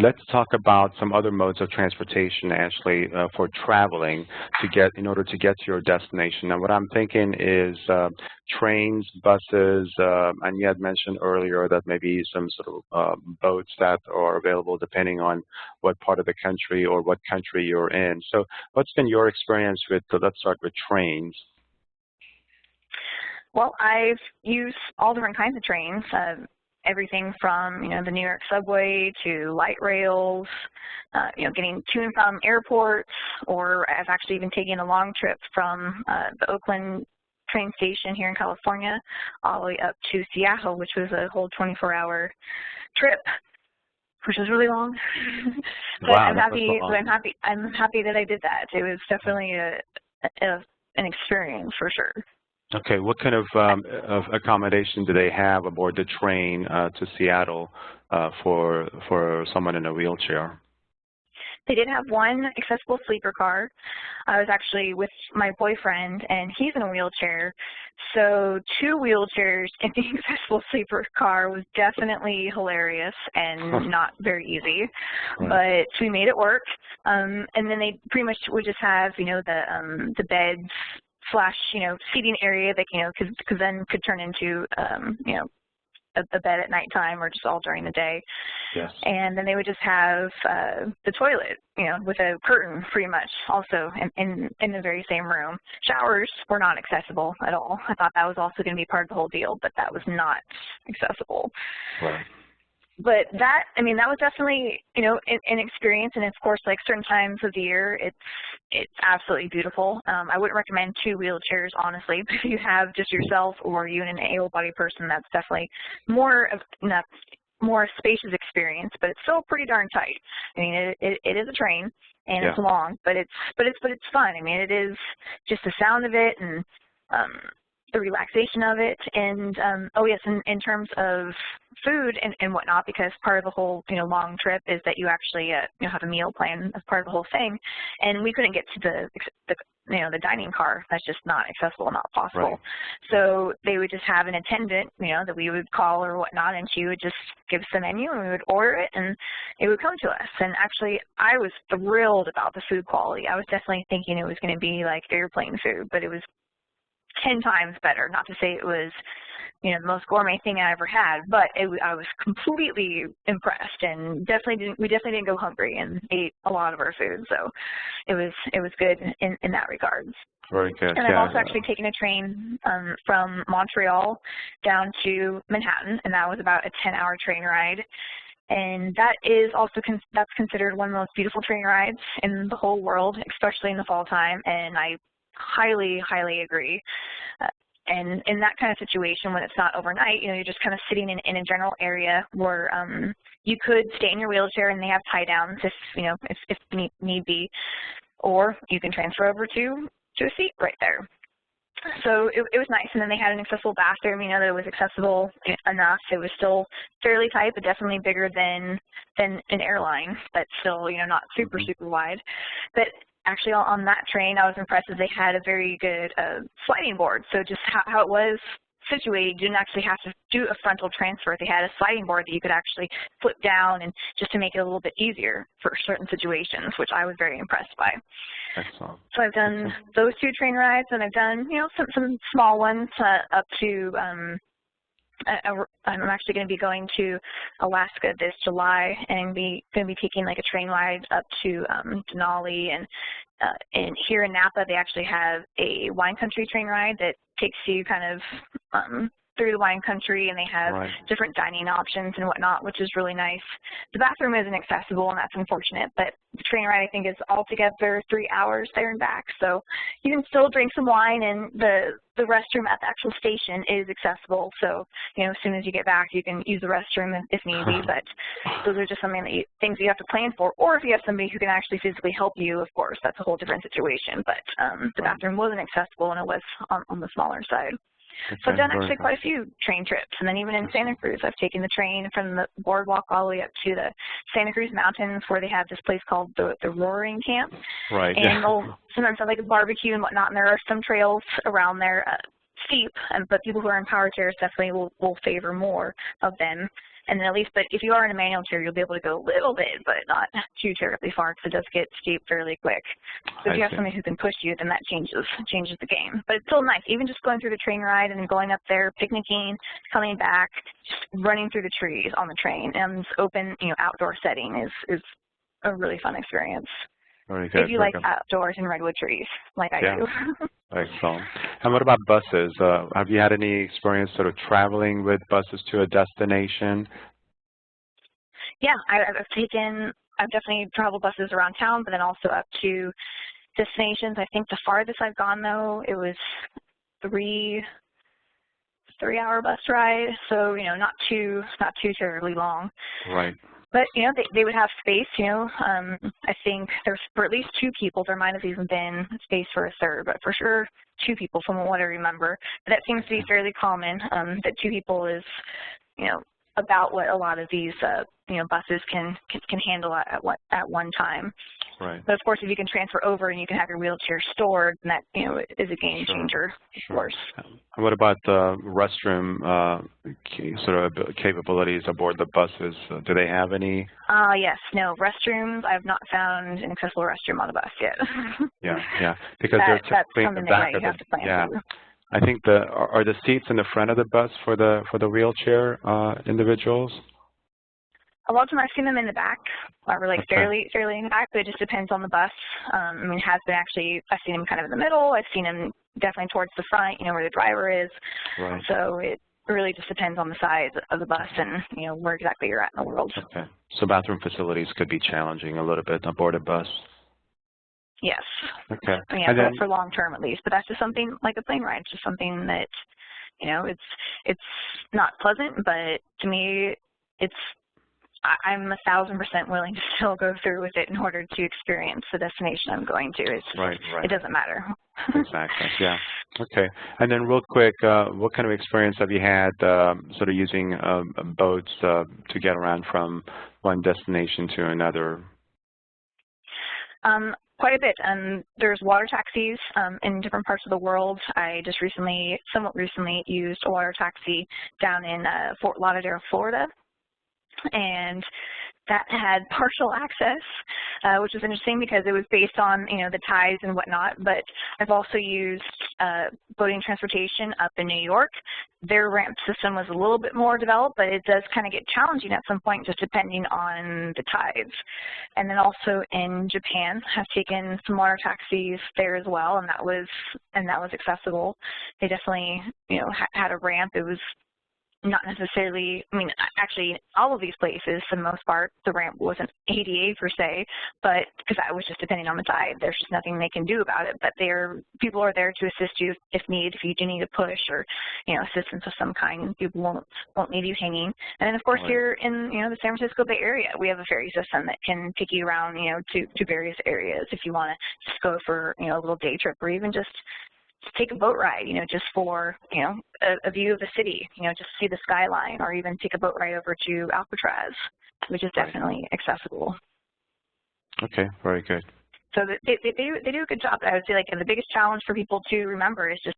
let's talk about some other modes of transportation, Ashley, for traveling in order to get to your destination. And what I'm thinking is trains, buses, and you had mentioned earlier that maybe some sort of boats that are available depending on what part of the country or what country you're in. So what's been your experience with, let's start with trains. Well, I've used all different kinds of trains, everything from, the New York subway to light rails, getting to and from airports, or I've actually even taken a long trip from the Oakland train station here in California all the way up to Seattle, which was a whole 24-hour trip, which was really long. But Wow, I'm happy that I did that. It was definitely an experience for sure. Okay, what kind of accommodation do they have aboard the train to Seattle for someone in a wheelchair? They did have one accessible sleeper car. I was actually with my boyfriend, and he's in a wheelchair. So 2 wheelchairs in the accessible sleeper car was definitely hilarious and not very easy. Right. But we made it work. And then they pretty much would just have, the beds / seating area that, because then could turn into, a bed at nighttime or just all during the day. Yes. And then they would just have the toilet, with a curtain pretty much also in the very same room. Showers were not accessible at all. I thought that was also going to be part of the whole deal, but that was not accessible. Right. But that was definitely, an experience, and of course, like certain times of the year, it's absolutely beautiful. I wouldn't recommend 2 wheelchairs, honestly, but if you have just yourself or you and an able-bodied person, that's definitely more spacious experience, but it's still pretty darn tight. It is a train, and it's long, but it's fun. It is just the sound of it and the relaxation of it, and oh yes, in terms of food and whatnot, because part of the whole long trip is that you actually have a meal plan as part of the whole thing, and we couldn't get to the dining car. That's just not accessible, not possible. Right. So they would just have an attendant, that we would call or whatnot, and she would just give us the menu, and we would order it, and it would come to us. And actually, I was thrilled about the food quality. I was definitely thinking it was going to be like airplane food, but it was 10 times better. Not to say it was, the most gourmet thing I ever had, but I was completely impressed, and we definitely didn't go hungry and ate a lot of our food. So it was good in that regard. Very good. And I've also actually taken a train from Montreal down to Manhattan, and that was about a 10-hour train ride. And that is also that's considered one of the most beautiful train rides in the whole world, especially in the fall time. And I highly, highly agree. And in that kind of situation, when it's not overnight, you're just kind of sitting in a general area where you could stay in your wheelchair, and they have tie downs if need be, or you can transfer over to a seat right there. So it was nice. And then they had an accessible bathroom, that was accessible enough. It was still fairly tight, but definitely bigger than an airline, but still, not super, super wide. But actually, on that train, I was impressed that they had a very good sliding board. So just how it was situated, you didn't actually have to do a frontal transfer. They had a sliding board that you could actually flip down, and just to make it a little bit easier for certain situations, which I was very impressed by. Excellent. So I've done those 2 train rides, and I've done some small ones up to. I'm actually going to be going to Alaska this July, and going to be taking like a train ride up to Denali, and here in Napa they actually have a wine country train ride that takes you kind of through the wine country, and they have different dining options and whatnot, which is really nice. The bathroom isn't accessible, and that's unfortunate, but the train ride, I think, is altogether 3 hours there and back. So you can still drink some wine, and the restroom at the actual station is accessible. So, as soon as you get back, you can use the restroom if need be, but those are just things you have to plan for. Or if you have somebody who can actually physically help you, of course, that's a whole different situation. But the bathroom wasn't accessible, and it was on the smaller side. Okay, so I've done actually quite a few train trips, and then even in Santa Cruz, I've taken the train from the boardwalk all the way up to the Santa Cruz Mountains, where they have this place called the Roaring Camp. Right. And they'll sometimes have like a barbecue and whatnot, and there are some trails around there. steep, but people who are in power chairs definitely will favor more of them. And then at least, but if you are in a manual chair, you'll be able to go a little bit, but not too terribly far, because it does get steep fairly quick. So if you have somebody who can push you, then that changes the game. But it's still nice, even just going through the train ride and then going up there, picnicking, coming back, just running through the trees on the train, and this open, outdoor setting is a really fun experience. Very good. If you like outdoors and redwood trees, like I do. Excellent. And what about buses? Have you had any experience sort of traveling with buses to a destination? Yeah, I've definitely traveled buses around town, but then also up to destinations. I think the farthest I've gone, though, it was three-hour bus ride, so not too terribly long. Right. But they would have space. I think there's for at least two people. There might have even been space for a third, but for sure two people from what I remember. But that seems to be fairly common. That two people is about what a lot of these buses can handle at one time. Right. But of course, if you can transfer over and you can have your wheelchair stored, then that is a game changer, of course. And what about the restroom sort of capabilities aboard the buses? Do they have any? Yes. No, restrooms. I have not found an accessible restroom on a bus yet. Yeah, because they're typically in the back of the. Yeah. I think are the seats in the front of the bus for the wheelchair individuals? A lot of them I've seen them in the back, or like fairly in the back, but it just depends on the bus. I've seen them kind of in the middle. I've seen them definitely towards the front, where the driver is. Right. So it really just depends on the size of the bus and where exactly you're at in the world. Okay. So bathroom facilities could be challenging a little bit aboard a bus. Yes. Okay. Yeah, for long term at least. But that's just something like a plane ride. It's just something that, it's not pleasant, but to me, I'm 1,000% willing to still go through with it in order to experience the destination I'm going to. It's just, right. It doesn't matter. Exactly. Yeah. Okay. And then real quick, what kind of experience have you had sort of using boats to get around from one destination to another? Quite a bit. There's water taxis in different parts of the world. I just somewhat recently, used a water taxi down in Fort Lauderdale, Florida. And that had partial access, which was interesting because it was based on, the tides and whatnot. But I've also used boating transportation up in New York. Their ramp system was a little bit more developed, but it does kind of get challenging at some point, just depending on the tides. And then also in Japan, I've taken some water taxis there as well, and that was accessible. They definitely, had a ramp. It was not necessarily, actually, all of these places, for the most part, the ramp wasn't ADA per se, but because that was just depending on the tide. There's just nothing they can do about it, but people are there to assist you if needed, if you do need a push or, assistance of some kind. People won't leave you hanging. And then, of course, here in, the San Francisco Bay Area, we have a ferry system that can take you around, to various areas if you want to just go for, a little day trip, or even just take a boat ride, just for, a view of the city, just see the skyline, or even take a boat ride over to Alcatraz, which is definitely accessible. Okay, very good. So they do a good job. I would say, like, the biggest challenge for people to remember is just